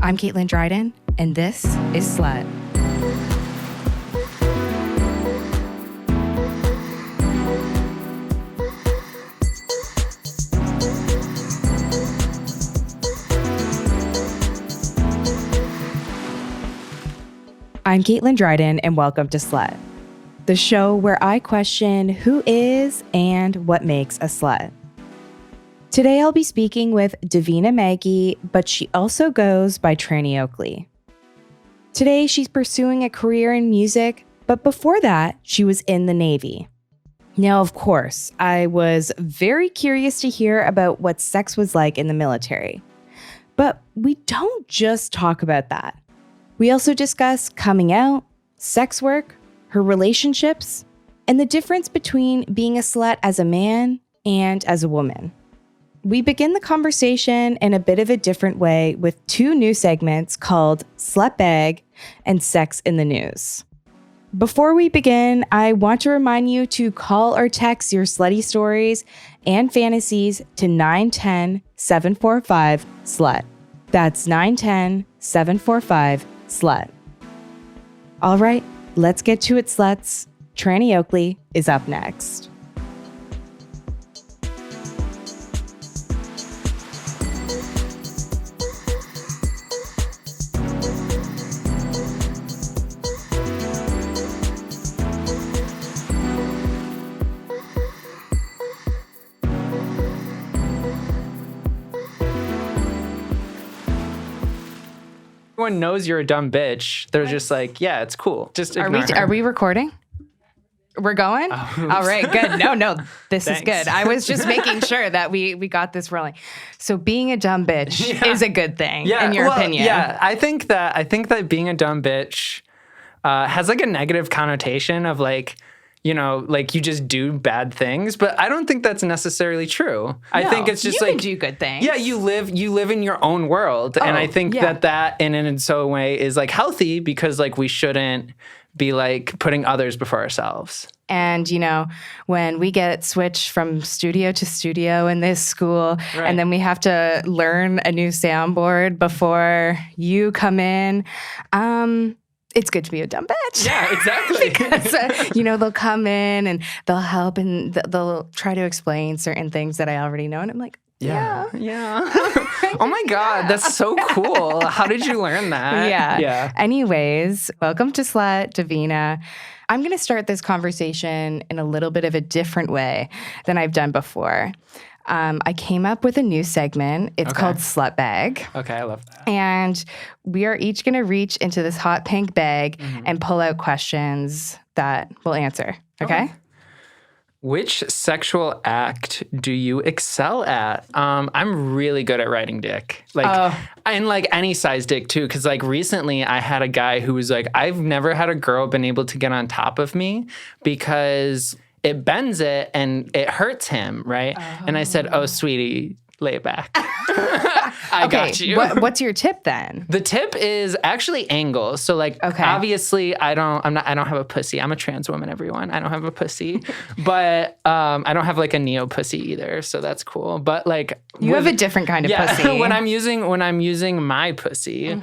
I'm Caitlin Dryden, and this is Slut. I'm Caitlin Dryden, and welcome to Slut, the show where I question who is and what makes a slut. Today I'll be speaking with Divina Maggi, but she also goes by Trannie Oakley. Today she's pursuing a career in music, but before that, she was in the Navy. Now, of course, I was very curious to hear about what sex was like in the military. But we don't just talk about that. We also discuss coming out, sex work, her relationships, and the difference between being a slut as a man and as a woman. We begin the conversation in a bit of a different way with two new segments called Slut Bag and Sex in the News. Before we begin, I want to remind you to call or text your slutty stories and fantasies to 910-745-SLUT. That's 910-745-SLUT. All right, let's get to it, sluts. Trannie Oakley is up next. Everyone knows you're a dumb bitch. They're just like, yeah, it's cool. Just ignore her. Are we recording? We're going? All right, good. No, this is good. I was just making sure that we got this rolling. So being a dumb bitch is a good thing, in your opinion. Yeah, I think that being a dumb bitch has like a negative connotation of like, you know, like you just do bad things, but I don't think that's necessarily true. I think it's just you like can do good things. Yeah, you live in your own world, and I think that in some way is like healthy because like we shouldn't be like putting others before ourselves. And, you know, when we get switched from studio to studio in this school, and then we have to learn a new soundboard before you come in, it's good to be a dumb bitch. Yeah, exactly. Because, you know, they'll come in and they'll help and they'll try to explain certain things that I already know. And I'm like, yeah. Oh my God, that's so cool. How did you learn that? Yeah. Anyways, welcome to Slut, Divina. I'm going to start this conversation in a little bit of a different way than I've done before. I came up with a new segment. It's called Slut Bag. Okay, I love that. And we are each going to reach into this hot pink bag and pull out questions that we'll answer. Okay? Which sexual act do you excel at? I'm really good at riding dick. And like any size dick too. Cause like recently I had a guy who was like, I've never had a girl been able to get on top of me because it bends it and it hurts him, right? And I said, oh, sweetie, lay it back. I got you. What's your tip then? The tip is actually angle. So like, obviously I don't have a pussy. I'm a trans woman, everyone. I don't have a pussy, but I don't have like a neo pussy either. So that's cool. But like, you have a different kind of pussy. when I'm using my pussy,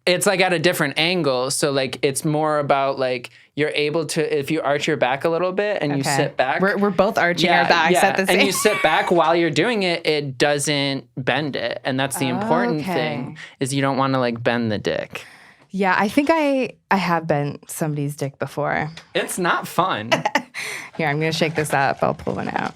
it's like at a different angle. So like, it's more about like, you're able to, if you arch your back a little bit and you sit back. We're both arching our backs at the same time. And you sit back while you're doing it, it doesn't bend it. And that's the important thing, is you don't want to like bend the dick. Yeah, I think I have bent somebody's dick before. It's not fun. Here, I'm going to shake this up. I'll pull one out.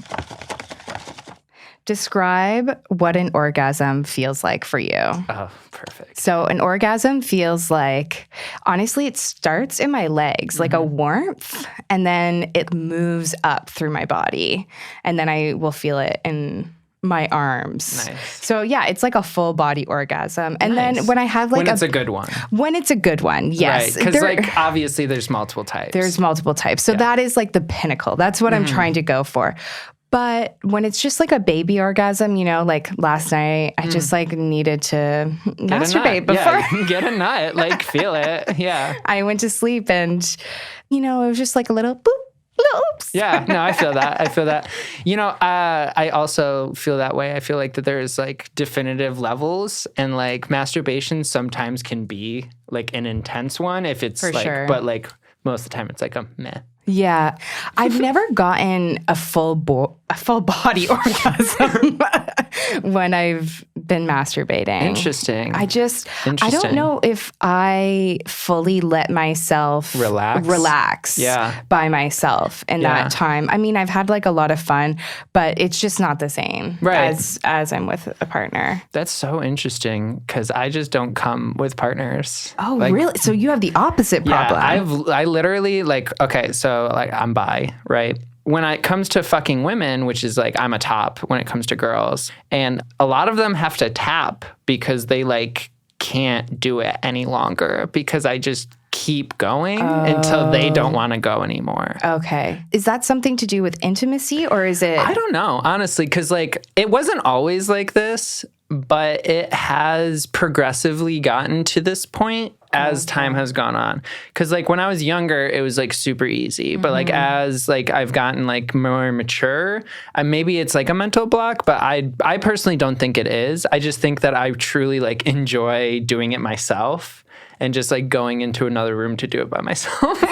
Describe what an orgasm feels like for you. Oh, perfect. So an orgasm feels like, honestly, it starts in my legs, like a warmth, and then it moves up through my body, and then I will feel it in my arms. Nice. So yeah, it's like a full body orgasm. And then when I have like when it's a good one. When it's a good one, yes. Right, because like obviously there's multiple types. There's multiple types. So that is like the pinnacle. That's what I'm trying to go for. But when it's just like a baby orgasm, you know, like last night, I just like needed to masturbate before. Yeah, get a nut, like feel it. Yeah. I went to sleep and, you know, it was just like a little boop, Oops. Yeah, no, I feel that. You know, I also feel that way. I feel like that there's like definitive levels, and like masturbation sometimes can be like an intense one if it's For like, sure. but like most of the time it's like a meh. Yeah. I've never gotten a full body orgasm when I've been masturbating. Interesting. I don't know if I fully let myself relax by myself in that time. I mean, I've had like a lot of fun, but it's just not the same as I'm with a partner. That's so interesting because I just don't come with partners. Oh, like, really? So you have the opposite problem. Yeah, I literally like, okay, so like I'm bi, right? When it comes to fucking women, which is like I'm a top when it comes to girls, and a lot of them have to tap because they like can't do it any longer because I just keep going until they don't want to go anymore. Okay. Is that something to do with intimacy or is it? I don't know, honestly, because like it wasn't always like this, but it has progressively gotten to this point as time has gone on. Because like when I was younger, it was like super easy. But like as like I've gotten like more mature, maybe it's like a mental block, but I personally don't think it is. I just think that I truly like enjoy doing it myself and just like going into another room to do it by myself.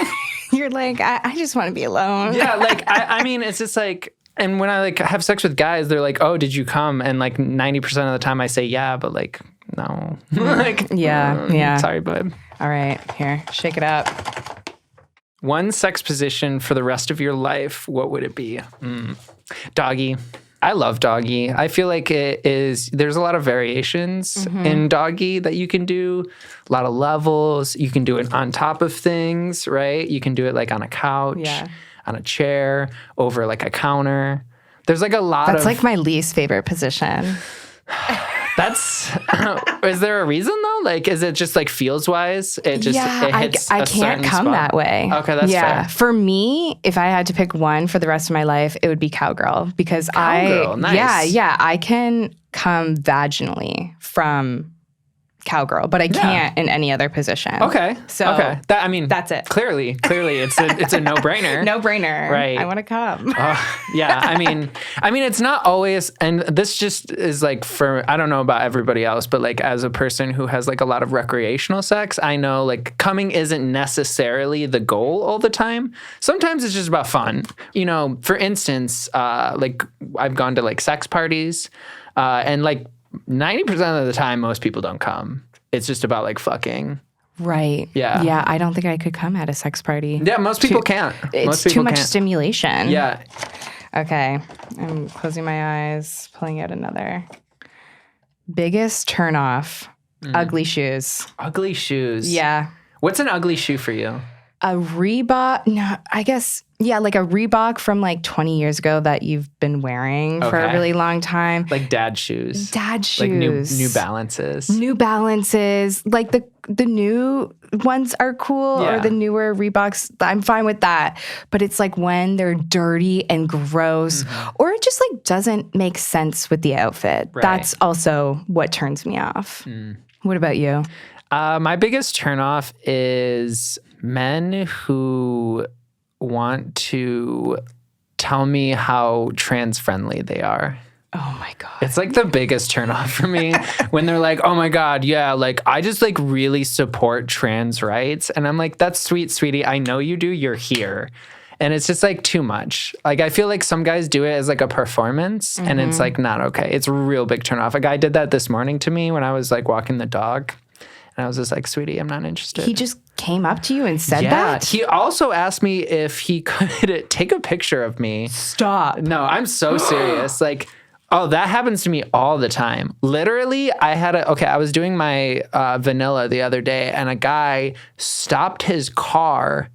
You're like, I just want to be alone. Yeah, like I mean, it's just like, and when I like have sex with guys, they're like, "Oh, did you come?" And like 90% of the time I say, "Yeah," but like, no. Like, yeah. Sorry, bud. All right, here, shake it up. One sex position for the rest of your life, what would it be? Doggy. I love doggy. I feel like there's a lot of variations in doggy that you can do, a lot of levels. You can do it on top of things, right? You can do it like on a couch, on a chair, over like a counter. There's like a lot That's like my least favorite position. Is there a reason though? Like, is it just like feels wise? It hits I can't come spot? That way. Okay, that's fair. For me, if I had to pick one for the rest of my life, it would be cowgirl because nice. I can come vaginally from cowgirl, but I can't in any other position. Okay. So that's it. Clearly, it's a no-brainer. No-brainer. Right. I want to come. Yeah. I mean, it's not always, and this just is like I don't know about everybody else, but like as a person who has like a lot of recreational sex, I know like coming isn't necessarily the goal all the time. Sometimes it's just about fun. You know, for instance, like I've gone to like sex parties, and like 90% of the time, most people don't come. It's just about like fucking. Right. Yeah. Yeah. I don't think I could come at a sex party. Yeah. Most people can't. It's too much stimulation. Yeah. Okay. I'm closing my eyes, pulling out another. Biggest turnoff. Ugly shoes. Ugly shoes. Yeah. What's an ugly shoe for you? A Reebok. No, I guess. Yeah, like a Reebok from like 20 years ago that you've been wearing for a really long time. Like dad shoes. Like New Balances. New Balances. Like the new ones are cool or the newer Reeboks. I'm fine with that. But it's like when they're dirty and gross or it just like doesn't make sense with the outfit. Right. That's also what turns me off. What about you? My biggest turnoff is men who want to tell me how trans friendly they are. Oh my God. It's like the biggest turnoff for me when they're like, oh my God, yeah, like I just like really support trans rights. And I'm like, that's sweet, sweetie. I know you do. You're here. And it's just like too much. Like I feel like some guys do it as like a performance and it's like not okay. It's a real big turnoff. A guy did that this morning to me when I was like walking the dog. And I was just like, sweetie, I'm not interested. He just came up to you and said that? He also asked me if he could take a picture of me. Stop. No, I'm so serious. Like, oh, that happens to me all the time. Literally, I was doing my vanilla the other day and a guy stopped his car,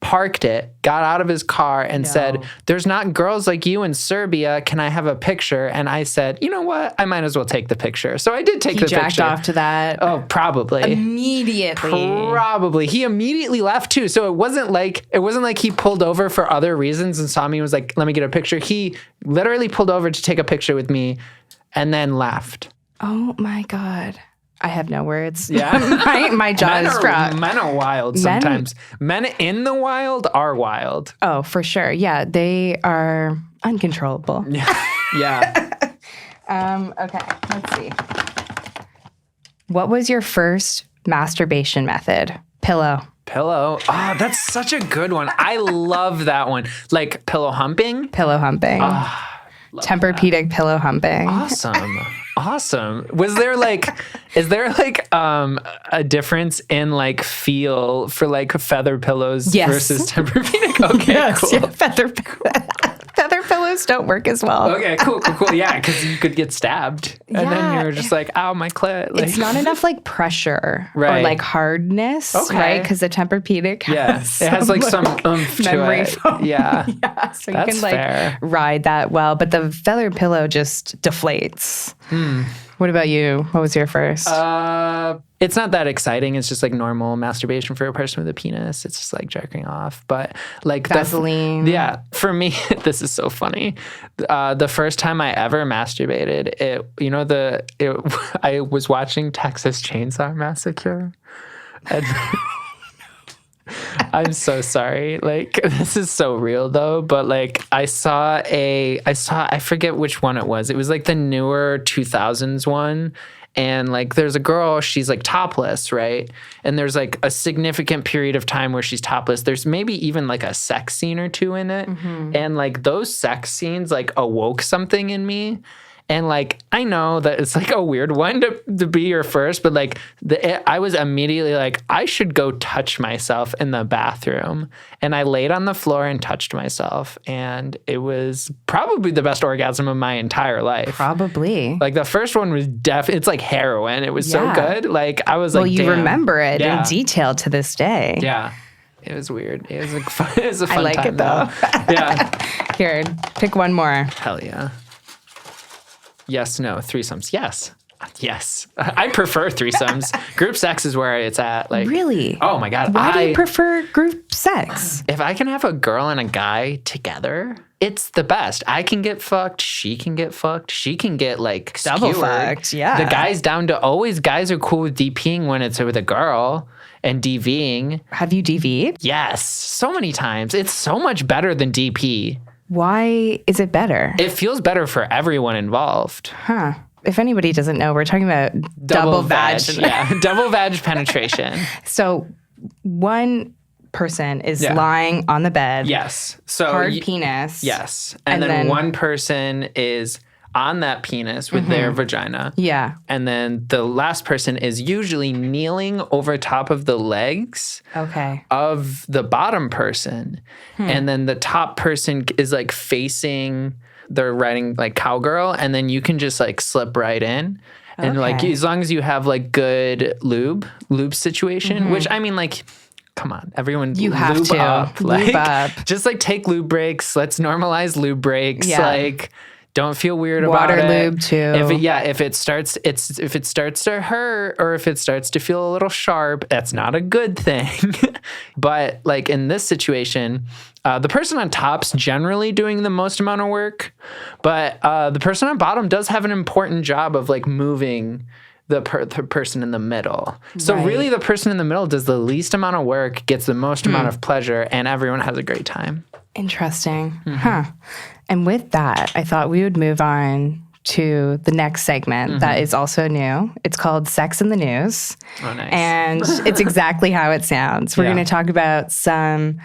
parked it, got out of his car and said, there's not girls like you in Serbia. Can I have a picture? And I said, you know what? I might as well take the picture. So I did take the picture. He jacked off to that. Oh, probably. Immediately. Probably. He immediately left too. So it wasn't like he pulled over for other reasons and saw me and was like, let me get a picture. He literally pulled over to take a picture with me and then left. Oh my God. I have no words. Yeah. my jaw is dropped. Men are wild sometimes. Men in the wild are wild. Oh, for sure. Yeah, they are uncontrollable. Yeah. Okay, let's see. What was your first masturbation method? Pillow. Pillow. Oh, that's such a good one. I love that one. Like pillow humping? Pillow humping. Tempur-Pedic pillow humping. Awesome. Is there like a difference in like feel for like feather pillows versus Tempur-Pedic? Okay, cool. Yeah, feather pillows don't work as well. Okay, cool. Yeah, because you could get stabbed. And then you're just like, ow, my clit. Like, it's not enough like pressure or like hardness, right? Because the Tempur-Pedic has it has like some oomph memory to it. foam. Yeah. So That's you can like fair. ride that well. But the feather pillow just deflates. What about you? What was your first? It's not that exciting. It's just like normal masturbation for a person with a penis. It's just like jerking off. But like Vaseline. For me, this is so funny. The first time I ever masturbated, I was watching Texas Chainsaw Massacre. And I'm so sorry. Like, this is so real though, but like I forget which one it was. It was like the newer 2000s one. And like there's a girl, she's like topless, right? And there's like a significant period of time where she's topless. There's maybe even like a sex scene or two in it. And like those sex scenes like awoke something in me. And like, I know that it's like a weird one to be your first, but like I was immediately like, I should go touch myself in the bathroom. And I laid on the floor and touched myself. And it was probably the best orgasm of my entire life. Probably. Like the first one was it's like heroin. It was so good. Like I was like, you damn. remember it in detail to this day. Yeah. It was weird. It was a fun I like time, it though. Yeah. Here, pick one more. Hell yeah. Yes, no, threesomes. Yes. I prefer threesomes. Group sex is where it's at. Like, really? Oh my God. Why do you prefer group sex? If I can have a girl and a guy together, it's the best. I can get fucked. She can get fucked. She can get like double skewered. fucked. Yeah. The guy's down to always. Guys are cool with DPing when it's with a girl and DVing. Have you DV'd? Yes. So many times. It's so much better than DP. Why is it better? It feels better for everyone involved. Huh. If anybody doesn't know, we're talking about double vag. Yeah, double vag penetration. So one person is lying on the bed. Yes. So hard penis. Yes. And then one person is on that penis with their vagina. Yeah. And then the last person is usually kneeling over top of the legs of the bottom person. And then the top person is like facing, they're riding like cowgirl, and then you can just like slip right in. And like as long as you have like good lube situation, which I mean like, come on, everyone you have lube to up. Lube like, up. Just like take lube breaks. Let's normalize lube breaks. Yeah. Like don't feel weird Water about it. lube too. If it starts to hurt or if it starts to feel a little sharp, that's not a good thing. But like in this situation, the person on top's generally doing the most amount of work, but the person on bottom does have an important job of like moving the person in the middle. So really the person in the middle does the least amount of work, gets the most amount of pleasure, and everyone has a great time. Interesting. Huh. And with that, I thought we would move on to the next segment that is also new. It's called Sex in the News. Oh, nice. And it's exactly how it sounds. We're going to talk about some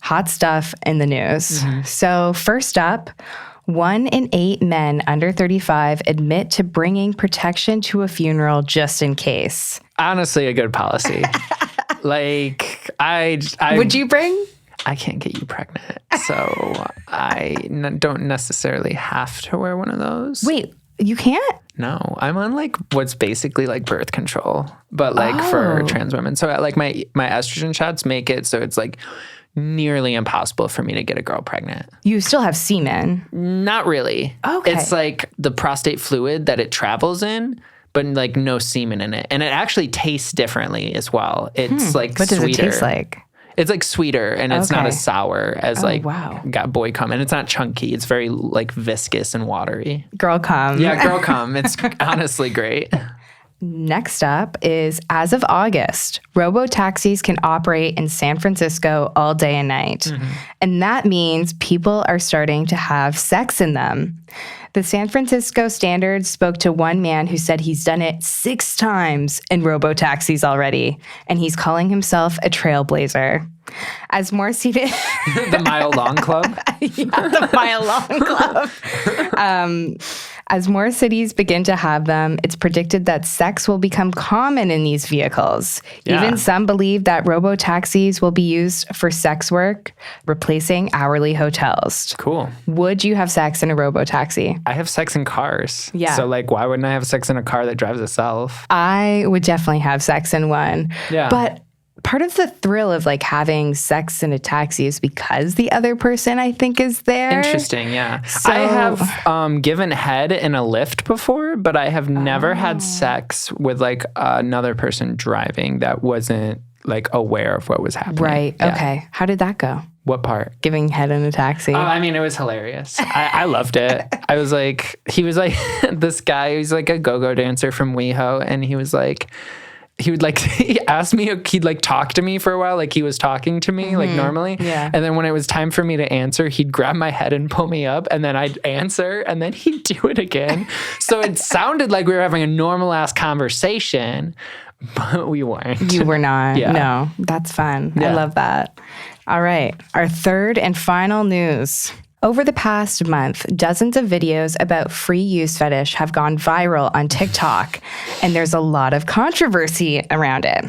hot stuff in the news. So first up, 1 in 8 men under 35 admit to bringing protection to a funeral just in case. Honestly, a good policy. Like, I would you bring? I can't get you pregnant, so I don't necessarily have to wear one of those. Wait, you can't? No, I'm on like what's basically like birth control, but like for trans women. So like my estrogen shots make it so it's like nearly impossible for me to get a girl pregnant. You still have semen? Not really. Okay. It's like the prostate fluid that it travels in, but like no semen in it. And it actually tastes differently as well. It's like what sweeter. What does it taste like? It's like sweeter, and it's not as sour as got boy cum. And it's not chunky. It's very like viscous and watery. Girl cum. Yeah, girl cum. It's honestly great. Next up is, as of August, robo-taxis can operate in San Francisco all day and night. Mm-hmm. And that means people are starting to have sex in them. The San Francisco Standard spoke to one man who said he's done it 6 times in robo-taxis already, and he's calling himself a trailblazer. As more seated... The Mile Long Club? Yeah, the Mile Long Club. As more cities begin to have them, it's predicted that sex will become common in these vehicles. Yeah. Even some believe that robo-taxis will be used for sex work, replacing hourly hotels. Cool. Would you have sex in a robo-taxi? I have sex in cars. Yeah. So, like, why wouldn't I have sex in a car that drives itself? I would definitely have sex in one. Yeah. But part of the thrill of like having sex in a taxi is because the other person, I think, is there. Interesting, yeah. So, I have given head in a Lyft before, but I have never had sex with like another person driving that wasn't like aware of what was happening. Right. Yeah. Okay. How did that go? What part? Giving head in a taxi. Oh, I mean, it was hilarious. I loved it. I was like, he was like this guy who's like a go-go dancer from WeHo, and he was like, he would like, he asked me, he'd like talk to me for a while, like he was talking to me, like normally. Yeah. And then when it was time for me to answer, he'd grab my head and pull me up, and then I'd answer, and then he'd do it again. So it sounded like we were having a normal ass conversation, but we weren't. You were not. Yeah. No, that's fun. Yeah. I love that. All right. Our third and final news. Over the past month, dozens of videos about free use fetish have gone viral on TikTok, and there's a lot of controversy around it.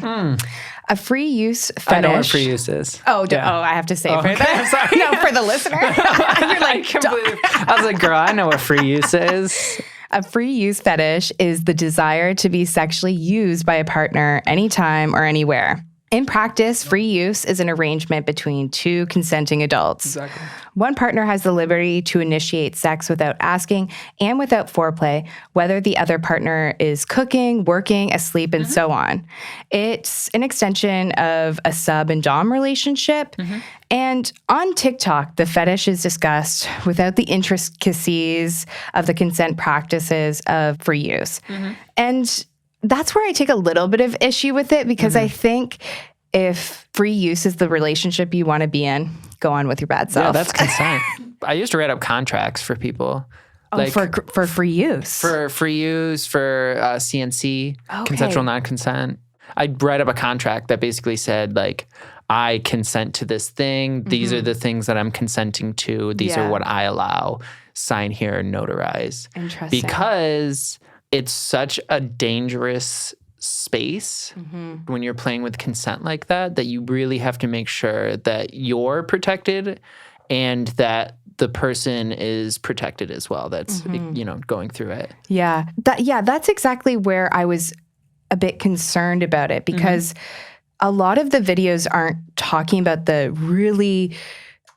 A free use fetish. I know what free use is. Oh, I have to say for okay. Sorry. No, for the listener. You're like, I was like, girl, I know what free use is. A free use fetish is the desire to be sexually used by a partner anytime or anywhere. In practice, free use is an arrangement between 2 consenting adults. Exactly. One partner has the liberty to initiate sex without asking and without foreplay, whether the other partner is cooking, working, asleep, and so on. It's an extension of a sub and dom relationship. And on TikTok, the fetish is discussed without the intricacies of the consent practices of free use. And that's where I take a little bit of issue with it, because I think if free use is the relationship you want to be in, go on with your bad self. Yeah, that's consent. I used to write up contracts for people. Like, for free use? For free use, for CNC, consensual non-consent. I'd write up a contract that basically said, like, I consent to this thing. These are the things that I'm consenting to. These are what I allow. Sign here, notarize. Interesting. Because it's such a dangerous space when you're playing with consent like that you really have to make sure that you're protected and that the person is protected as well that's, going through it. Yeah. That's exactly where I was a bit concerned about it, because a lot of the videos aren't talking about the really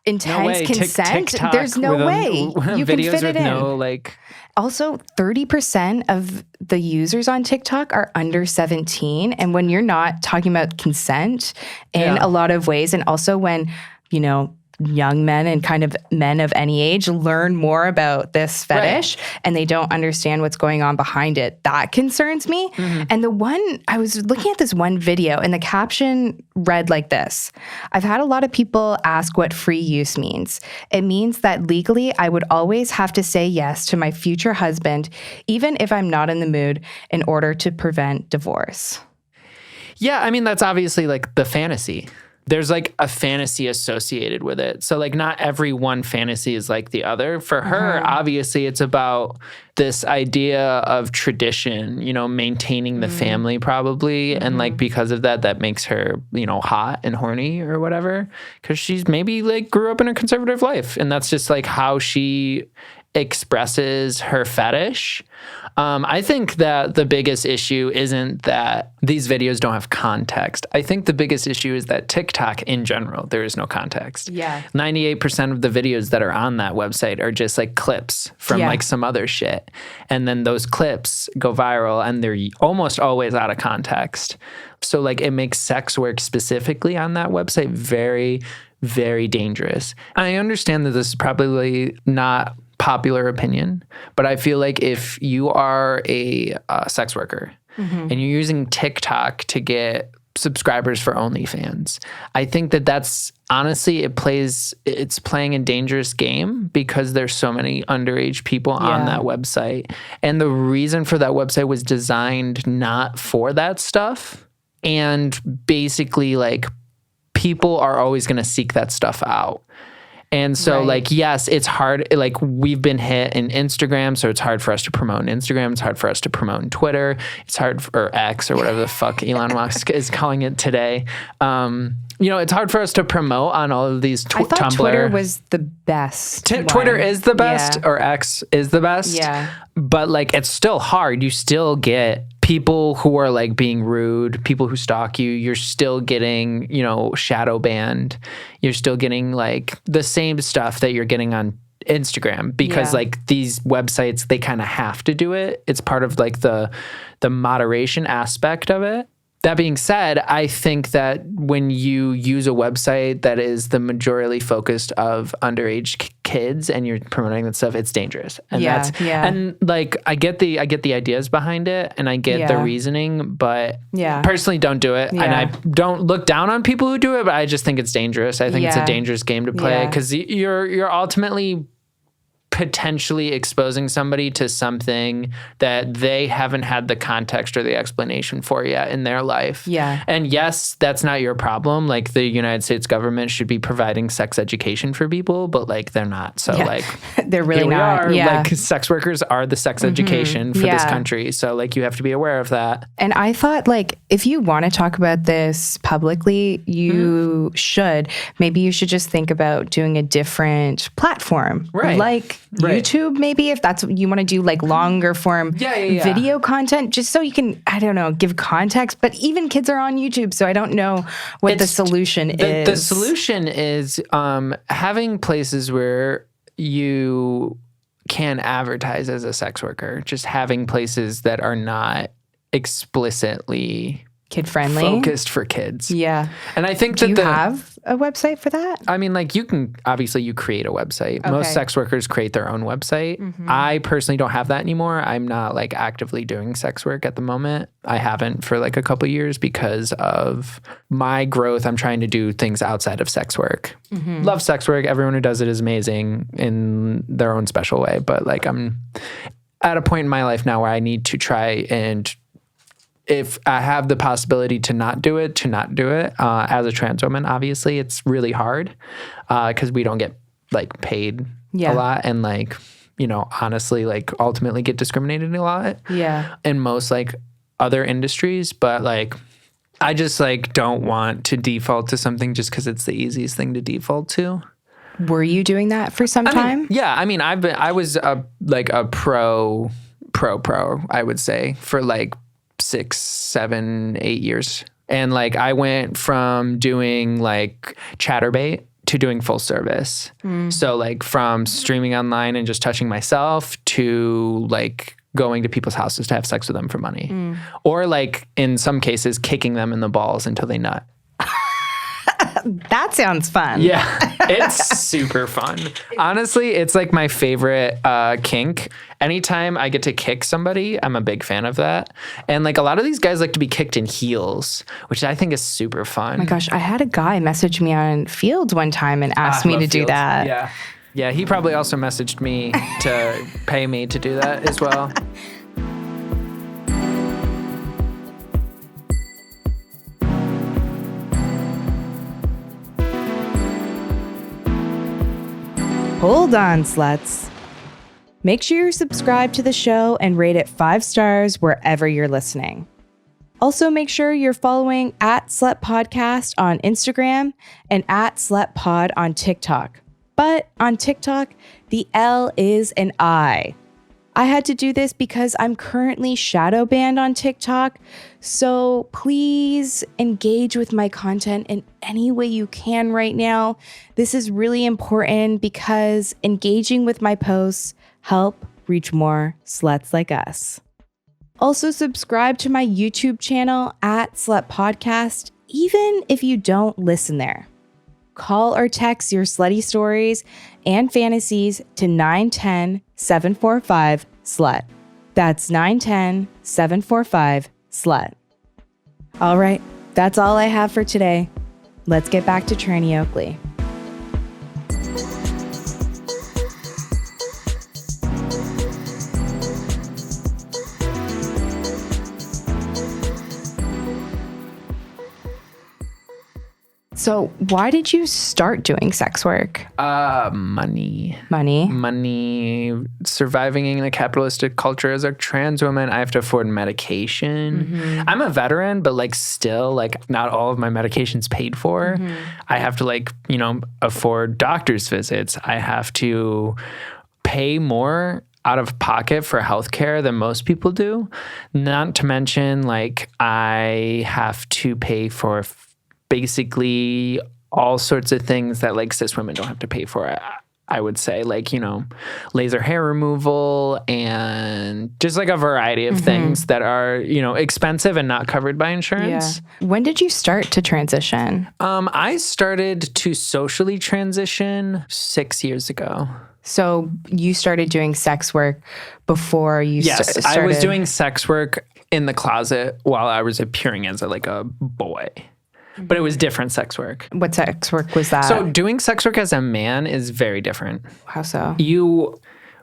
intense consent. TikTok There's no way you can fit it in. No, like... Also, 30% of the users on TikTok are under 17. And when you're not talking about consent in a lot of ways, and also when, young men and kind of men of any age learn more about this fetish and they don't understand what's going on behind it, that concerns me. And I was looking at this one video and the caption read like this: I've had a lot of people ask what free use means. It means that legally I would always have to say yes to my future husband, even if I'm not in the mood, in order to prevent divorce. Yeah, I mean, that's obviously like the fantasy. There's like a fantasy associated with it. So like not every one fantasy is like the other. For her, obviously it's about this idea of tradition, maintaining the family probably. And like because of that makes her, hot and horny or whatever. Because she's maybe like grew up in a conservative life. And that's just like how she expresses her fetish. I think that the biggest issue isn't that these videos don't have context. I think the biggest issue is that TikTok in general, there is no context. Yeah. 98% of the videos that are on that website are just like clips from like some other shit. And then those clips go viral and they're almost always out of context. So like it makes sex work specifically on that website very, very dangerous. I understand that this is probably not popular opinion, but I feel like if you are a sex worker and you're using TikTok to get subscribers for OnlyFans. I think that that's honestly, it's playing a dangerous game because there's so many underage people on that website. And the reason for that website was designed not for that stuff. And basically, like, people are always going to seek that stuff out. And so, like, yes, it's hard. Like, we've been hit in Instagram, so it's hard for us to promote on Instagram. It's hard for us to promote on Twitter. It's hard for X or whatever the fuck Elon Musk is calling it today. You know, it's hard for us to promote on all of these I thought Tumblr. Twitter was the best. Twitter is the best, or X is the best. Yeah. But, like, it's still hard. You still get people who are, like, being rude, people who stalk you. You're still getting, you know, shadow banned. You're still getting, like, the same stuff that you're getting on Instagram because like these websites, they kind of have to do it. It's part of like the moderation aspect of it. That being said, I think that when you use a website that is the majority focused of underage kids and you're promoting that stuff, it's dangerous. And and like I get the ideas behind it and I get the reasoning, but personally don't do it. And I don't look down on people who do it, but I just think it's dangerous. I think it's a dangerous game to play because you're ultimately potentially exposing somebody to something that they haven't had the context or the explanation for yet in their life. Yeah. And yes, that's not your problem. Like the United States government should be providing sex education for people, but like they're not. So like they're really not. Like sex workers are the sex education for this country. So like you have to be aware of that. And I thought like if you want to talk about this publicly, you should. Maybe you should just think about doing a different platform. Right. Like YouTube, maybe, if that's what you want to do, like longer form video content, just so you can, I don't know, give context. But even kids are on YouTube, so I don't know what the solution is. The solution is having places where you can advertise as a sex worker, just having places that are not explicitly kid-friendly, focused for kids. Yeah. And I think do you have a website for that? I mean, like you can, obviously you create a website. Okay. Most sex workers create their own website. Mm-hmm. I personally don't have that anymore. I'm not like actively doing sex work at the moment. I haven't for like a couple of years because of my growth. I'm trying to do things outside of sex work. Mm-hmm. Love sex work. Everyone who does it is amazing in their own special way. But like I'm at a point in my life now where I need to try and if I have the possibility to not do it, as a trans woman, obviously it's really hard because we don't get like paid a lot and like, you know, honestly, like ultimately get discriminated a lot in most like other industries. But like, I just like don't want to default to something just because it's the easiest thing to default to. Were you doing that for some time? I was a pro, I would say, for like 6, 7, 8 years. And like I went from doing like chatterbait to doing full service. So like from streaming online and just touching myself to like going to people's houses to have sex with them for money. Or like in some cases kicking them in the balls until they nut. That sounds fun. Yeah, it's super fun. Honestly, it's like my favorite kink. Anytime I get to kick somebody, I'm a big fan of that. And like a lot of these guys like to be kicked in heels, which I think is super fun. Oh my gosh, I had a guy message me on Fields one time and asked me to do that. Yeah. Yeah, he probably also messaged me to pay me to do that as well. Hold on, sluts. Make sure you're subscribed to the show and rate it 5 stars wherever you're listening. Also, make sure you're following @SlutPodcast on Instagram and @SlutPod on TikTok. But on TikTok, the L is an I. I had to do this because I'm currently shadow banned on TikTok, so please engage with my content in any way you can right now. This is really important because engaging with my posts help reach more sluts like us. Also, subscribe to my YouTube channel @SlutPodcast, even if you don't listen there. Call or text your slutty stories and fantasies to 910-745-SLUT. That's 910-745-SLUT. slut. All right, that's all I have for today. Let's get back to Trannie Oakley. So why did you start doing sex work? Money. Money? Surviving in a capitalistic culture as a trans woman, I have to afford medication. Mm-hmm. I'm a veteran, but like still, like not all of my medication's paid for. Mm-hmm. I have to like, afford doctor's visits. I have to pay more out of pocket for healthcare than most people do. Not to mention, like, I have to pay for basically all sorts of things that like cis women don't have to pay for. I would say, like, laser hair removal and just like a variety of things that are, expensive and not covered by insurance. Yeah. When did you start to transition? I started to socially transition 6 years ago. So you started doing sex work before you started? I was doing sex work in the closet while I was appearing as a boy. But it was different sex work. What sex work was that? So doing sex work as a man is very different. How so? You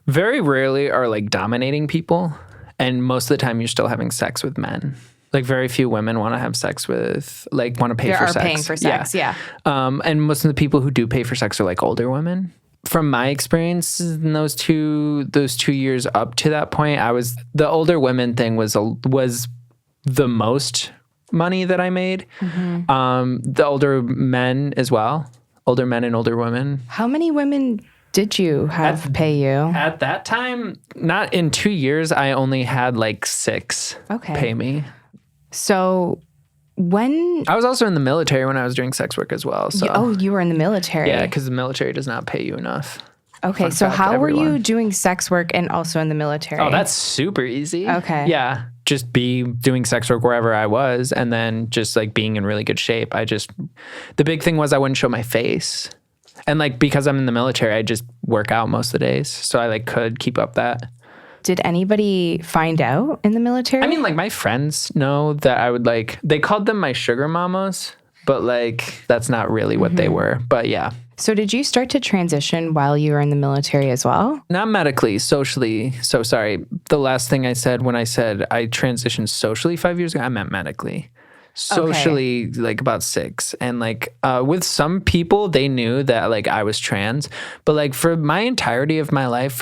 very rarely are like dominating people. And most of the time you're still having sex with men. Like very few women want to have sex with, like want to pay for sex. They are paying for sex, yeah. And most of the people who do pay for sex are like older women. From my experience in those two years up to that point, the older women thing was the most money that I made. Mm-hmm. The older men as well. Older men and older women. How many women did you have pay you? At that time, not in 2 years, I only had like 6 pay me. So when... I was also in the military when I was doing sex work as well. So. You were in the military. Yeah, because the military does not pay you enough. Okay, so how were you doing sex work and also in the military? Oh, that's super easy. Okay. Yeah. Just be doing sex work wherever I was and then just like being in really good shape. The big thing was I wouldn't show my face. And like, because I'm in the military, I just work out most of the days. So I like could keep up that. Did anybody find out in the military? I mean, like my friends know that I would like, they called them my sugar mamas, but like, that's not really what they were. But yeah. So did you start to transition while you were in the military as well? Not medically, socially. So sorry. The last thing I said when I said I transitioned socially 5 years ago, I meant medically. Socially, like about 6. And like with some people, they knew that like I was trans. But like for my entirety of my life,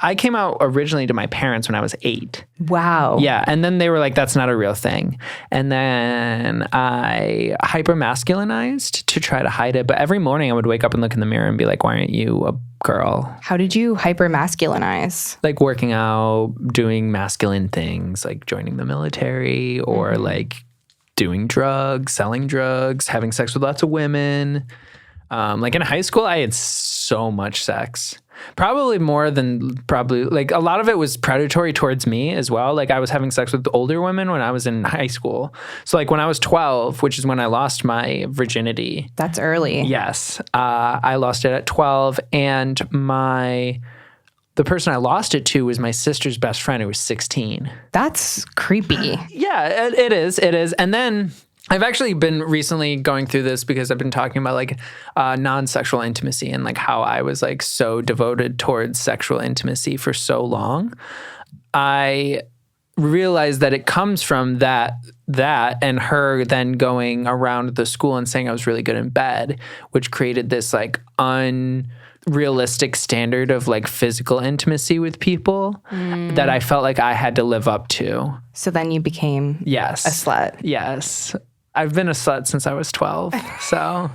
I came out originally to my parents when I was 8. Wow. Yeah. And then they were like, that's not a real thing. And then I hyper-masculinized to try to hide it. But every morning I would wake up and look in the mirror and be like, why aren't you a girl? How did you hyper-masculinize? Like working out, doing masculine things, like joining the military or like doing drugs, selling drugs, having sex with lots of women. Like in high school, I had so much sex. Probably like a lot of it was predatory towards me as well. Like I was having sex with older women when I was in high school. So like when I was 12, which is when I lost my virginity. That's early. Yes. I lost it at 12 and the person I lost it to was my sister's best friend who was 16. That's creepy. Yeah, it is. It is. And then I've actually been recently going through this because I've been talking about like non-sexual intimacy and like how I was like so devoted towards sexual intimacy for so long. I realized that it comes from that and her then going around the school and saying I was really good in bed, which created this like unrealistic standard of like physical intimacy with people that I felt like I had to live up to. So then you became a slut. Yes. I've been a slut since I was 12. So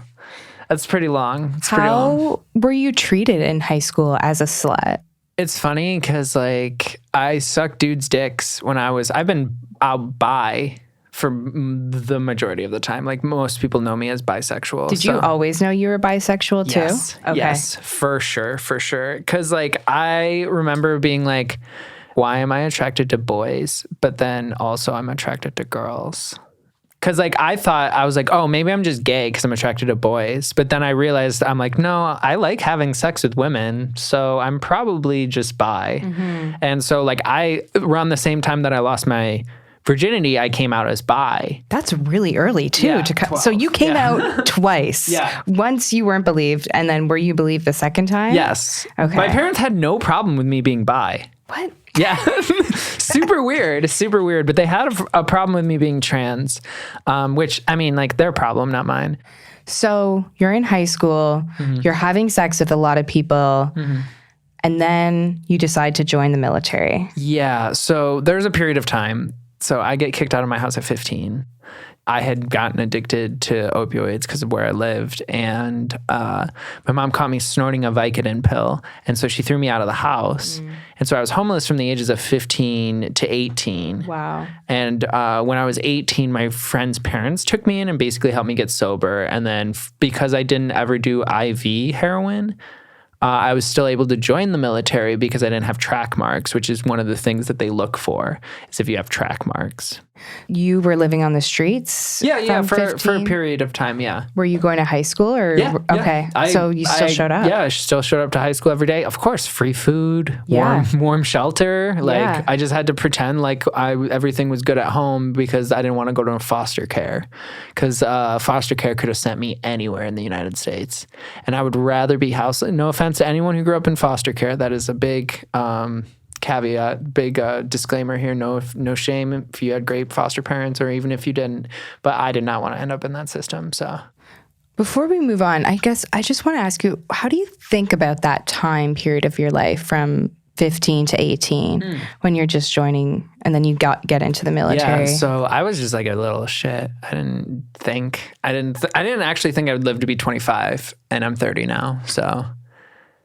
that's pretty long. How were you treated in high school as a slut? It's funny because like I sucked dudes' dicks when I've been out bi for the majority of the time. Like most people know me as bisexual. Did you always know you were bisexual too? Yes. Okay. Yes, for sure. Because like I remember being like, why am I attracted to boys? But then also I'm attracted to girls. Because like I was like, oh, maybe I'm just gay because I'm attracted to boys. But then I realized I'm like, no, I like having sex with women. So I'm probably just bi. Mm-hmm. And so like around the same time that I lost my virginity, I came out as bi. That's really early too. Yeah, So you came out twice. Yeah. Once you weren't believed, and then were you believed the second time? Yes. Okay. My parents had no problem with me being bi. What? Yeah. Super weird. Super weird. But they had a problem with me being trans, which, I mean, like, their problem, not mine. So you're in high school, you're having sex with a lot of people, and then you decide to join the military. Yeah. So there's a period of time. So I get kicked out of my house at 15. I had gotten addicted to opioids because of where I lived. And my mom caught me snorting a Vicodin pill. And so she threw me out of the house. And so I was homeless from the ages of 15 to 18. Wow. And when I was 18, my friend's parents took me in and basically helped me get sober. And then because I didn't ever do IV heroin, I was still able to join the military because I didn't have track marks, which is one of the things that they look for, is if you have track marks. You were living on the streets? Yeah, from for a 15? period of time, yeah. Were you going to high school or? Yeah. Okay. So you still showed up? Yeah, I still showed up to high school every day. Of course, free food, warm shelter. Like, I just had to pretend like everything was good at home because I didn't want to go to foster care, because foster care could have sent me anywhere in the United States. And I would rather be house. No offense to anyone who grew up in foster care. That is a big caveat, big disclaimer here. No shame if you had great foster parents or even if you didn't, but I did not want to end up in that system. So before we move on, I guess I just want to ask you, how do you think about that time period of your life from 15 to 18 when you're just joining and then you get into the military? Yeah, so I was just like a little shit. I didn't actually think I would live to be 25, and I'm 30 now. So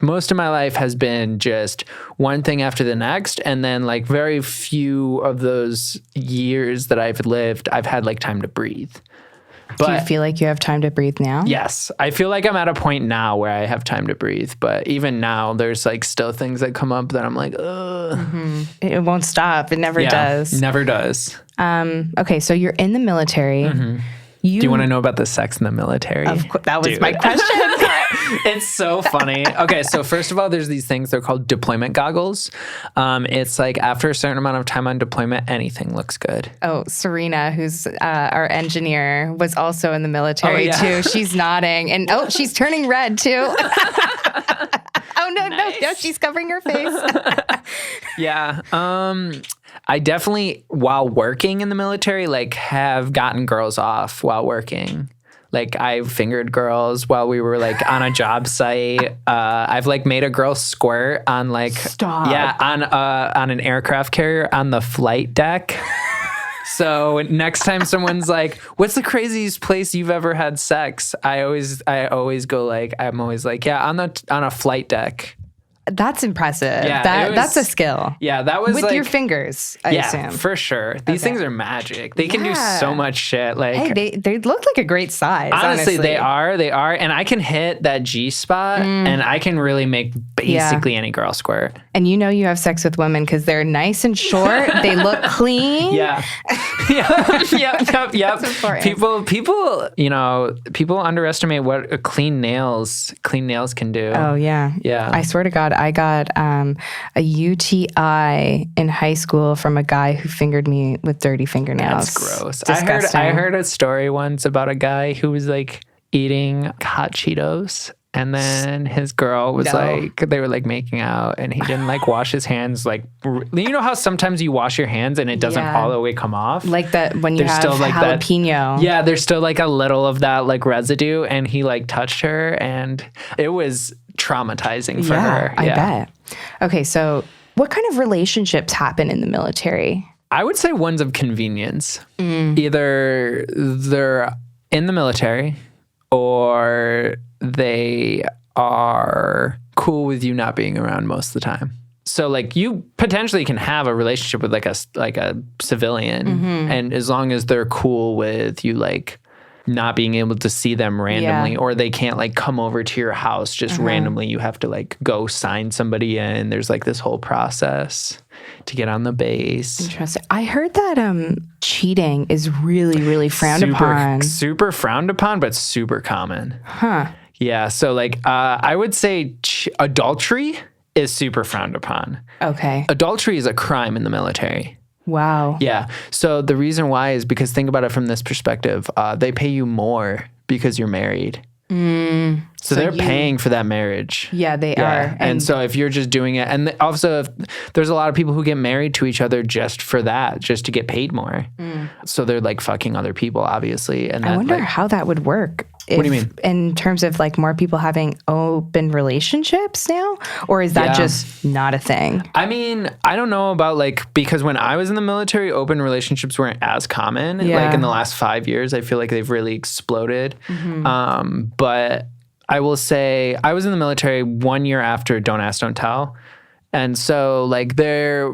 most of my life has been just one thing after the next. And then like very few of those years that I've lived, I've had like time to breathe. But do you feel like you have time to breathe now? Yes. I feel like I'm at a point now where I have time to breathe. But even now, there's like still things that come up that I'm like, ugh. It won't stop. It never does. Never does. Okay, so you're in the military. Do you want to know about the sex in the military? Of course, that was my question. It's so funny. Okay, so first of all, there's these things, they're called deployment goggles. It's like after a certain amount of time on deployment, anything looks good. Oh, Serena, who's our engineer, was also in the military too. She's nodding, and she's turning red too. No, she's covering her face. Yeah. I definitely, while working in the military, like have gotten girls off while working. Like I fingered girls while we were like on a job site. I've like made a girl squirt on like, on an aircraft carrier on the flight deck. So next time someone's like, what's the craziest place you've ever had sex? I always go like, I'm always like, on a flight deck. That's impressive. Yeah, that's a skill. Yeah, that was with like, your fingers, I assume. For sure. These things are magic. They can do so much shit. Like, hey, they look like a great size. Honestly, they are. And I can hit that G spot, and I can really make basically any girl squirt. And you know you have sex with women because they're nice and short. They look clean. Yeah. Yep. People underestimate what clean nails can do. Oh yeah. Yeah. I swear to God, I got a UTI in high school from a guy who fingered me with dirty fingernails. That's gross. Disgusting. I heard a story once about a guy who was like eating hot Cheetos. And then his girl was like, they were like making out, and he didn't like wash his hands. Like, you know how sometimes you wash your hands and it doesn't all the way come off? Like that when you have still like jalapeno. Yeah, there's still like a little of that like residue, and he like touched her, and it was traumatizing for her. I bet. Okay, so what kind of relationships happen in the military? I would say ones of convenience. Either they're in the military or they are cool with you not being around most of the time. So like you potentially can have a relationship with like a civilian, and as long as they're cool with you like not being able to see them randomly, or they can't like come over to your house just randomly. You have to like go sign somebody in. There's like this whole process to get on the base. Interesting. I heard that cheating is really, really frowned upon. Super frowned upon, but super common. Huh. Yeah. So like I would say adultery is super frowned upon. Okay. Adultery is a crime in the military. Wow. Yeah. So the reason why is because think about it from this perspective. They pay you more because you're married. So they're paying for that marriage. Yeah, they are. And so if you're just doing it, and also there's a lot of people who get married to each other just for that, just to get paid more. So they're like fucking other people, obviously. And I wonder how that would work. What do you mean? In terms of like more people having open relationships now? Or is that just not a thing? I mean, I don't know about like, because when I was in the military, open relationships weren't as common. Like in the last 5 years, I feel like they've really exploded. But I will say I was in the military 1 year after Don't Ask, Don't Tell. And so like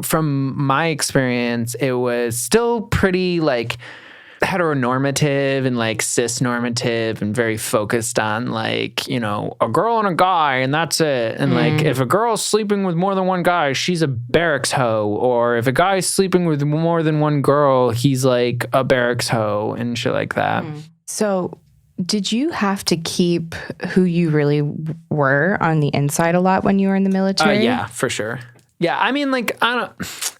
from my experience, it was still pretty like heteronormative and like cis-normative and very focused on like, you know, a girl and a guy and that's it. And like if a girl's sleeping with more than one guy, she's a barracks hoe. Or if a guy's sleeping with more than one girl, he's like a barracks hoe and shit like that. So did you have to keep who you really were on the inside a lot when you were in the military? Yeah, for sure. Yeah, I mean, like,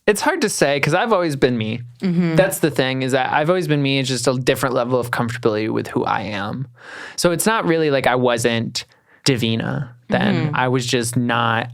it's hard to say because I've always been me. That's the thing, is that I've always been me. It's just a different level of comfortability with who I am. So it's not really like I wasn't Divina then. I was just not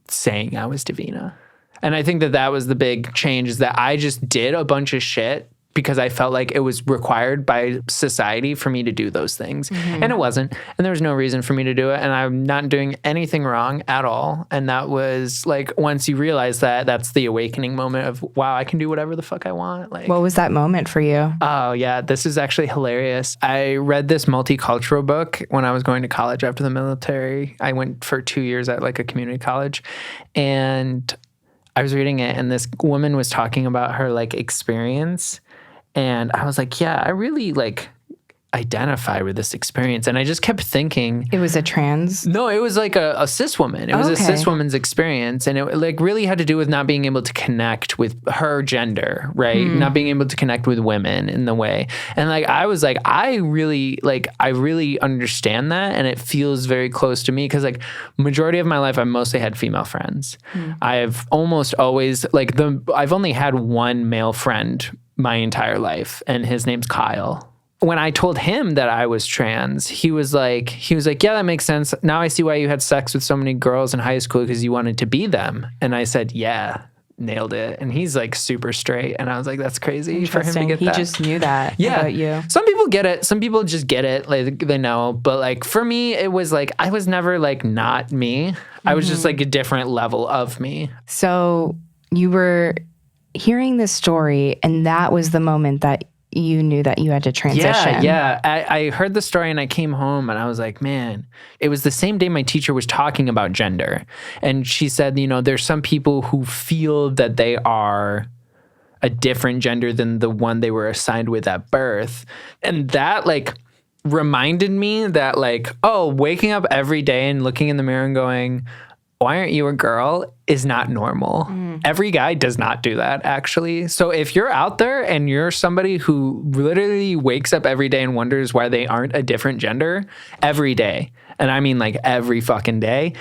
saying I was Divina. And I think that was the big change, is that I just did a bunch of shit because I felt like it was required by society for me to do those things. And it wasn't. And there was no reason for me to do it. And I'm not doing anything wrong at all. And that was like, once you realize that, that's the awakening moment of, wow, I can do whatever the fuck I want. Like, what was that moment for you? Oh, yeah. This is actually hilarious. I read this multicultural book when I was going to college after the military. I went for 2 years at like a community college. And I was reading it, and this woman was talking about her like experience. And I was like, yeah, I really like identify with this experience. And I just kept thinking. It was a trans? No, it was like a cis woman. It was a cis woman's experience. And it like really had to do with not being able to connect with her gender, right? Not being able to connect with women in the way. And like, I was like, I really understand that. And it feels very close to me because like majority of my life, I mostly had female friends. I've almost always I've only had one male friend my entire life, and his name's Kyle. When I told him that I was trans, he was like, yeah, that makes sense. Now I see why you had sex with so many girls in high school, because you wanted to be them. And I said, yeah, nailed it. And he's like super straight. And I was like, that's crazy for him to get that. He just knew that about you. Some people get it. Some people just get it. Like they know. But like for me, it was like, I was never like not me. I was just like a different level of me. So you were hearing this story, and that was the moment that you knew that you had to transition. Yeah. I heard the story and I came home and I was like, man, it was the same day my teacher was talking about gender. And she said, you know, there's some people who feel that they are a different gender than the one they were assigned with at birth. And that like reminded me that like, oh, waking up every day and looking in the mirror and going, why aren't you a girl, is not normal. Every guy does not do that, actually. So if you're out there and you're somebody who literally wakes up every day and wonders why they aren't a different gender every day, and I mean like every fucking day,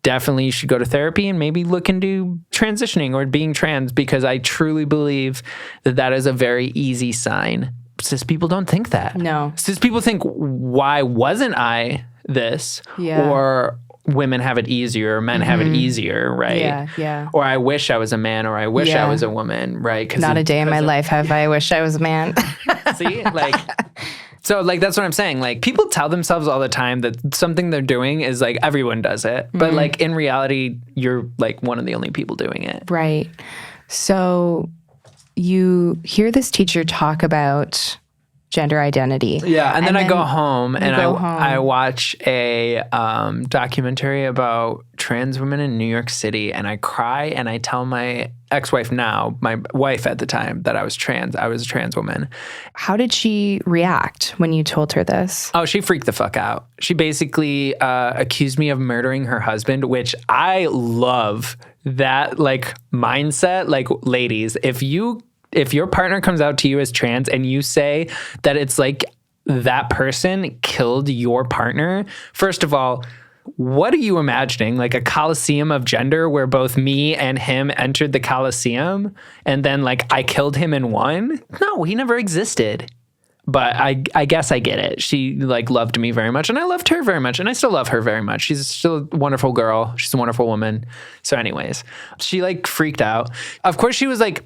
definitely you should go to therapy and maybe look into transitioning or being trans, because I truly believe that is a very easy sign. Cis people don't think that. No. Cis people think, why wasn't I this? Yeah. Or women have it easier, or men have it easier, right? Yeah. Or I wish I was a man, or I wish I was a woman, right? Not a day in my life have I wished I was a man. See, like, so like that's what I'm saying. Like people tell themselves all the time that something they're doing is like everyone does it, but like in reality, you're like one of the only people doing it. Right. So you hear this teacher talk about gender identity. Yeah, and then I go home and I watch a documentary about trans women in New York City, and I cry, and I tell my ex-wife now, my wife at the time, that I was trans. I was a trans woman. How did she react when you told her this? Oh, she freaked the fuck out. She basically accused me of murdering her husband, which I love that like mindset. Like, ladies, if your partner comes out to you as trans and you say that it's like that person killed your partner, first of all, what are you imagining? Like a coliseum of gender where both me and him entered the coliseum and then like I killed him and won? No, he never existed. But I guess I get it. She like loved me very much and I loved her very much and I still love her very much. She's still a wonderful girl. She's a wonderful woman. So anyways, she like freaked out. Of course, she was like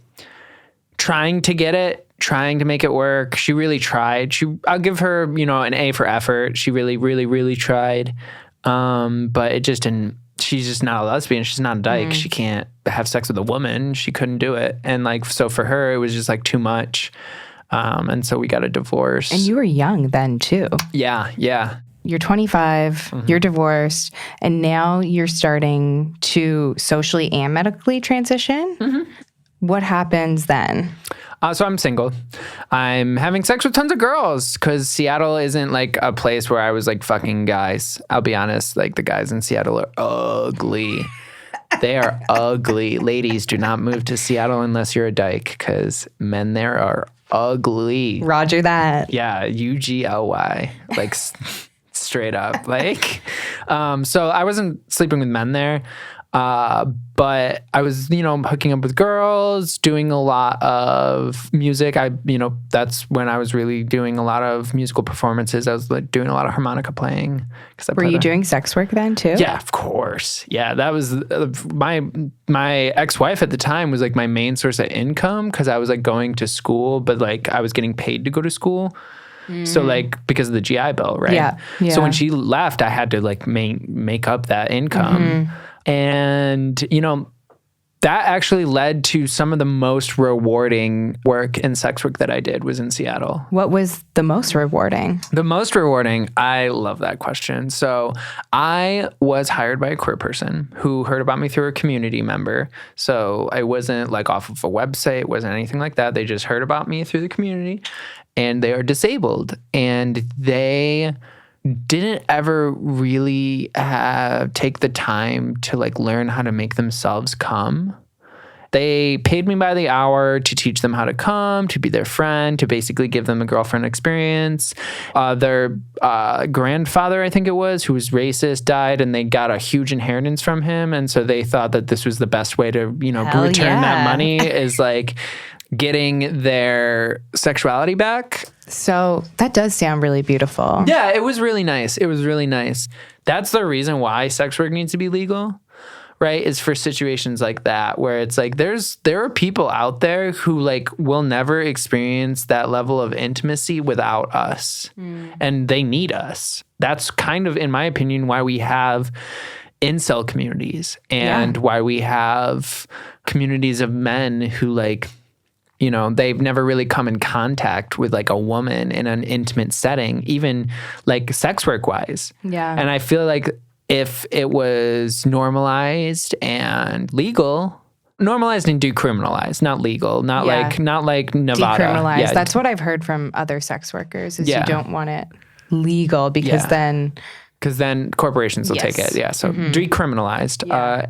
trying to get it, trying to make it work. She really tried. I'll give her, you know, an A for effort. She really, really, really tried. But it just didn't. She's just not a lesbian. She's not a dyke. She can't have sex with a woman. She couldn't do it. And like, so for her, it was just like too much. And so we got a divorce. And you were young then too. Yeah. You're 25, you're divorced, and now you're starting to socially and medically transition. What happens then? So I'm single. I'm having sex with tons of girls because Seattle isn't like a place where I was like fucking guys. I'll be honest, like the guys in Seattle are ugly. They are ugly. Ladies, do not move to Seattle unless you're a dyke because men there are ugly. Roger that. Yeah, UGLY. Like straight up. Like, so I wasn't sleeping with men there. But I was, you know, hooking up with girls, doing a lot of music. That's when I was really doing a lot of musical performances. I was like doing a lot of harmonica playing. Were you doing sex work then too? Yeah, of course. Yeah, that was my ex-wife at the time was like my main source of income because I was like going to school, but like I was getting paid to go to school. So like because of the GI Bill, right? Yeah. So when she left, I had to like make up that income. And, you know, that actually led to some of the most rewarding work in sex work that I did was in Seattle. What was the most rewarding? The most rewarding, I love that question. So I was hired by a queer person who heard about me through a community member. So I wasn't like off of a website, it wasn't anything like that. They just heard about me through the community and they are disabled and they didn't ever really take the time to like learn how to make themselves come. They paid me by the hour to teach them how to come, to be their friend, to basically give them a girlfriend experience. Their grandfather, I think it was, who was racist, died, and they got a huge inheritance from him. And so they thought that this was the best way to, you know, return that money is like getting their sexuality back. So that does sound really beautiful. Yeah, it was really nice. It was really nice. That's the reason why sex work needs to be legal, right? Is for situations like that where it's like there are people out there who like will never experience that level of intimacy without us. And they need us. That's kind of, in my opinion, why we have incel communities and why we have communities of men who like, you know, they've never really come in contact with like a woman in an intimate setting, even like sex work wise. Yeah. And I feel like if it was normalized and legal, normalized and decriminalized, not legal, not like Nevada. Decriminalized. Yeah. That's what I've heard from other sex workers is you don't want it legal because then corporations will take it. Yeah. So decriminalized. Yeah.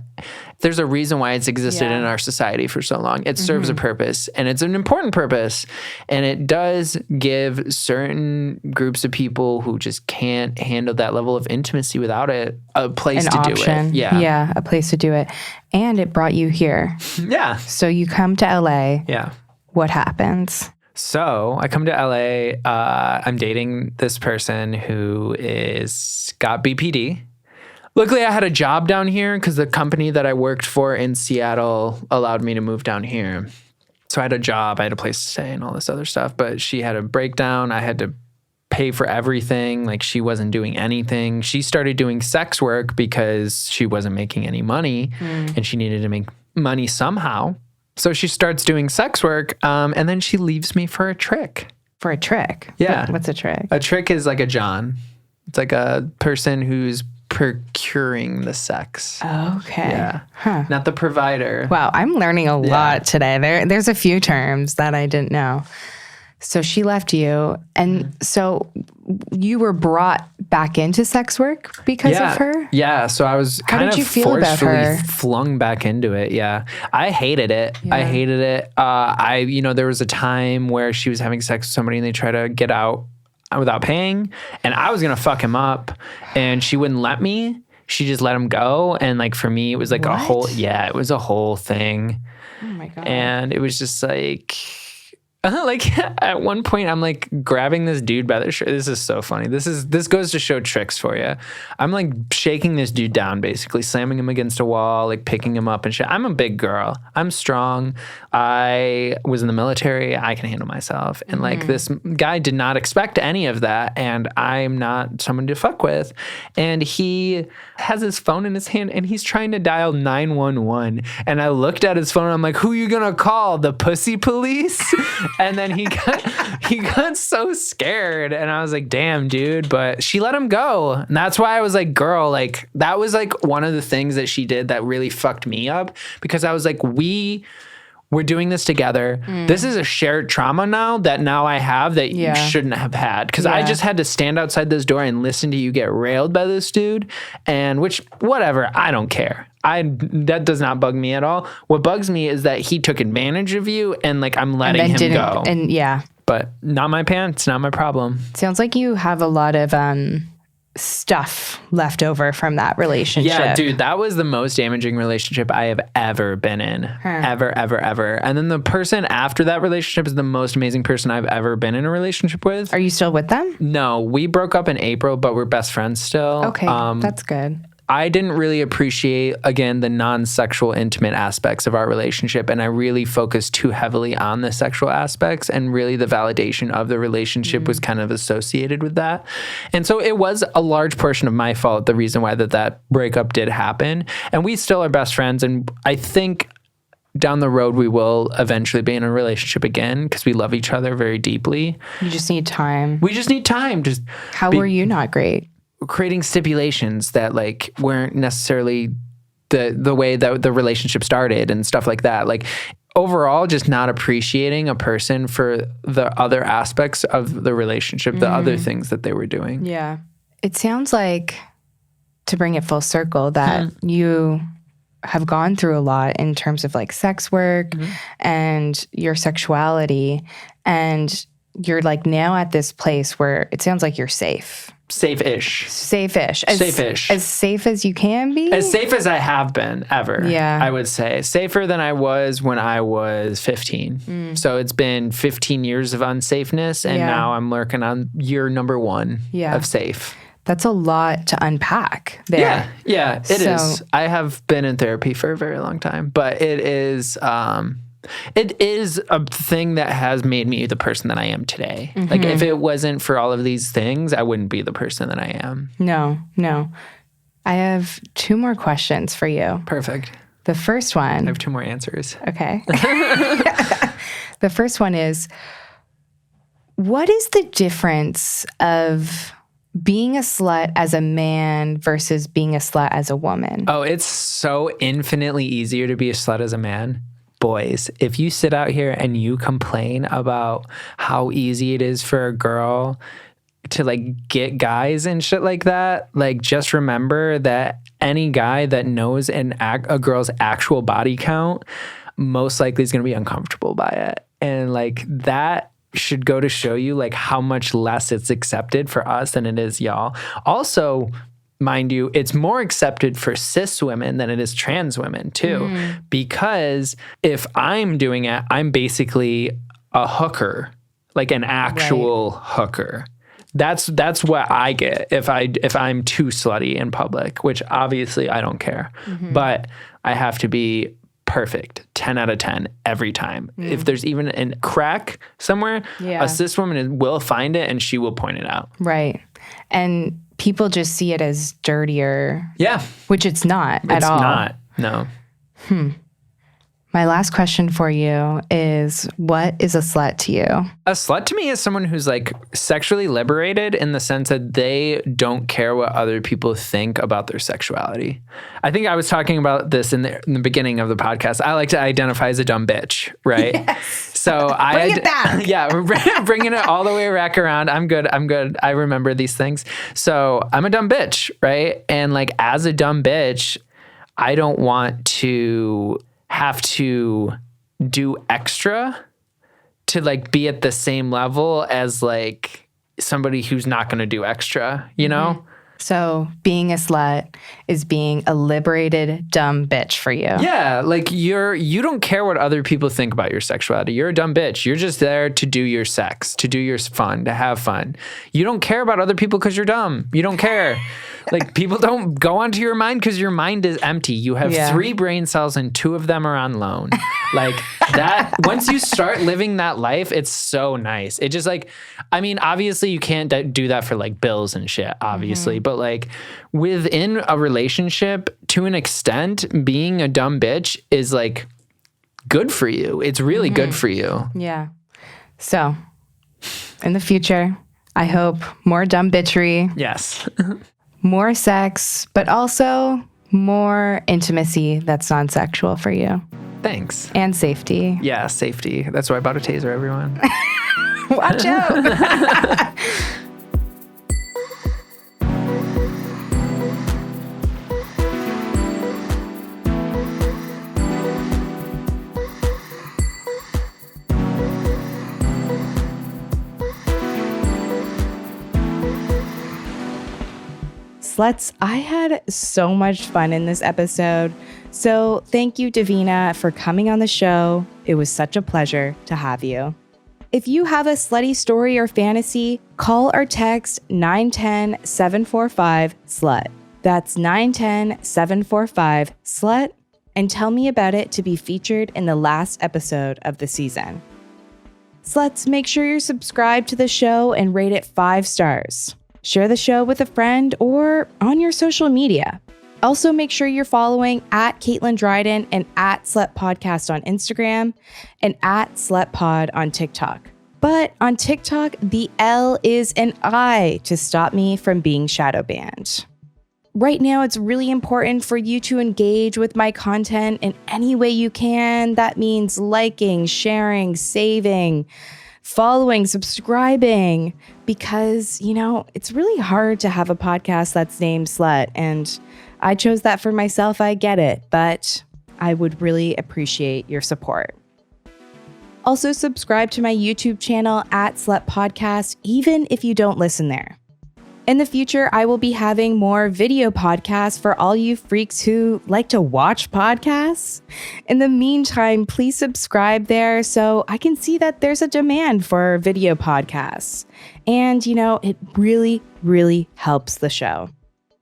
There's a reason why it's existed in our society for so long. It serves a purpose and it's an important purpose. And it does give certain groups of people who just can't handle that level of intimacy without it a place to do it. Yeah. Yeah. A place to do it. And it brought you here. Yeah. So you come to LA. Yeah. What happens? So I come to LA. I'm dating this person who got BPD. Luckily, I had a job down here because the company that I worked for in Seattle allowed me to move down here. So I had a job, I had a place to stay and all this other stuff. But she had a breakdown. I had to pay for everything. Like she wasn't doing anything. She started doing sex work because she wasn't making any money and she needed to make money somehow. So she starts doing sex work and then she leaves me for a trick. For a trick? Yeah. What's a trick? A trick is like a John. It's like a person who's procuring the sex. Okay. Yeah. Huh. Not the provider. Wow, I'm learning a lot today. There's a few terms that I didn't know. So she left you, and so you were brought back into sex work because of her? Yeah, so I was How kind did of you feel about her? flung back into it. Yeah, I hated it. Yeah. I hated it. There was a time where she was having sex with somebody and they tried to get out without paying, and I was gonna fuck him up, and she wouldn't let me. she just let him go. And like, for me, it was like it was a whole thing. Oh my God. And it was just like, like at one point I'm like grabbing this dude by the shirt. This is so funny. This goes to show tricks for you. I'm like shaking this dude down, basically slamming him against a wall, like picking him up and shit. I'm a big girl. I'm strong. I was in the military. I can handle myself. And like this guy did not expect any of that. And I'm not someone to fuck with. And he has his phone in his hand and he's trying to dial 911. And I looked at his phone and I'm like, who are you going to call? The pussy police? And then he got so scared and I was like, damn, dude. But she let him go. And that's why I was like, girl, like that was like one of the things that she did that really fucked me up, because I was like, we're doing this together. This is a shared trauma now I have that you shouldn't have had. Because I just had to stand outside this door and listen to you get railed by this dude. And whatever, I don't care. That does not bug me at all. What bugs me is that he took advantage of you and like I'm letting him go. And But not my pants, not my problem. Sounds like you have a lot of stuff left over from that relationship. Yeah, dude, that was the most damaging relationship I have ever been in. Ever, ever, ever. And then the person after that relationship is the most amazing person I've ever been in a relationship with. Are you still with them? No, we broke up in April, but we're best friends still. Okay, that's good. I didn't really appreciate, again, the non-sexual intimate aspects of our relationship. And I really focused too heavily on the sexual aspects, and really the validation of the relationship was kind of associated with that. And so it was a large portion of my fault, the reason why that breakup did happen. And we still are best friends. And I think down the road, we will eventually be in a relationship again because we love each other very deeply. You just need time. We just need time. How were you not great? Creating stipulations that like weren't necessarily the way that the relationship started and stuff like that. Like overall, just not appreciating a person for the other aspects of the relationship, the other things that they were doing. Yeah. It sounds like, to bring it full circle, that you have gone through a lot in terms of like sex work and your sexuality, and you're like now at this place where it sounds like you're safe. Safe-ish. Safe-ish. Safe-ish. As safe as you can be? As safe as I have been ever, yeah. I would say. Safer than I was when I was 15. So it's been 15 years of unsafeness, and now I'm lurking on year number 1 of safe. That's a lot to unpack there. Yeah, it is. I have been in therapy for a very long time, but it is a thing that has made me the person that I am today. Like if it wasn't for all of these things, I wouldn't be the person that I am. No. I have 2 more questions for you. Perfect. The first one. I have 2 more answers. Okay. The first one is, what is the difference of being a slut as a man versus being a slut as a woman? Oh, it's so infinitely easier to be a slut as a man. Boys, if you sit out here and you complain about how easy it is for a girl to like get guys and shit like that, like just remember that any guy that knows a girl's actual body count most likely is going to be uncomfortable by it. And like that should go to show you like how much less it's accepted for us than it is y'all. Also, mind you, it's more accepted for cis women than it is trans women too. Because if I'm doing it, I'm basically a hooker, like an actual hooker. That's what I get if I'm too slutty in public, which obviously I don't care. But I have to be perfect, 10 out of 10 every time. If there's even a crack somewhere, a cis woman will find it and she will point it out. Right. And people just see it as dirtier. Yeah. Which it's not at all. It's not. No. My last question for you is, what is a slut to you? A slut to me is someone who's like sexually liberated in the sense that they don't care what other people think about their sexuality. I think I was talking about this in the beginning of the podcast. I like to identify as a dumb bitch, right? Yes. So Bring it back. Yeah, we're bringing it all the way back around. I'm good. I remember these things. So I'm a dumb bitch, right? And like as a dumb bitch, I don't want to have to do extra to like be at the same level as like somebody who's not going to do extra, you know? So being a slut is being a liberated, dumb bitch for you. Yeah, like you don't care what other people think about your sexuality. You're a dumb bitch. You're just there to do your sex, to do your fun, to have fun. You don't care about other people because you're dumb. You don't care. Like, people don't go onto your mind because your mind is empty. You have 3 brain cells and 2 of them are on loan. Like, that, once you start living that life, it's so nice. It just like, I mean, obviously you can't do that for like bills and shit, obviously. But like within a relationship, to an extent, being a dumb bitch is like good for you. It's really good for you. Yeah. So in the future, I hope more dumb bitchery. Yes. More sex, but also more intimacy that's non-sexual for you. Thanks. And safety. Yeah, safety. That's why I bought a taser, everyone. Watch out. Sluts, I had so much fun in this episode. So thank you, Divina, for coming on the show. It was such a pleasure to have you. If you have a slutty story or fantasy, call or text 910-745-SLUT. That's 910-745-SLUT, and tell me about it to be featured in the last episode of the season. Sluts, make sure you're subscribed to the show and rate it 5 stars. Share the show with a friend or on your social media. Also, make sure you're following at Caitlin Dryden and at Slut Podcast on Instagram and at SlutPod on TikTok. But on TikTok, the L is an I to stop me from being shadow banned. Right now, it's really important for you to engage with my content in any way you can. That means liking, sharing, saving, following, subscribing, because, you know, it's really hard to have a podcast that's named Slut, and I chose that for myself. I get it, but I would really appreciate your support. Also, subscribe to my YouTube channel at Slut Podcast, even if you don't listen there. In the future, I will be having more video podcasts for all you freaks who like to watch podcasts. In the meantime, please subscribe there so I can see that there's a demand for video podcasts. And, you know, it really, really helps the show.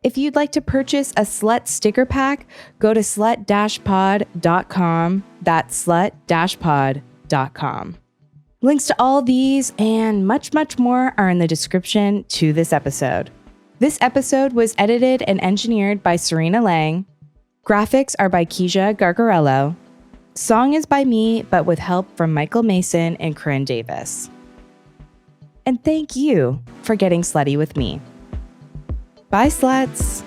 If you'd like to purchase a Slut sticker pack, go to slut-pod.com. That's slut-pod.com. Links to all these and much, much more are in the description to this episode. This episode was edited and engineered by Serena Lang. Graphics are by Keisha Gargarello. Song is by me, but with help from Michael Mason and Corinne Davis. And thank you for getting slutty with me. Bye, sluts.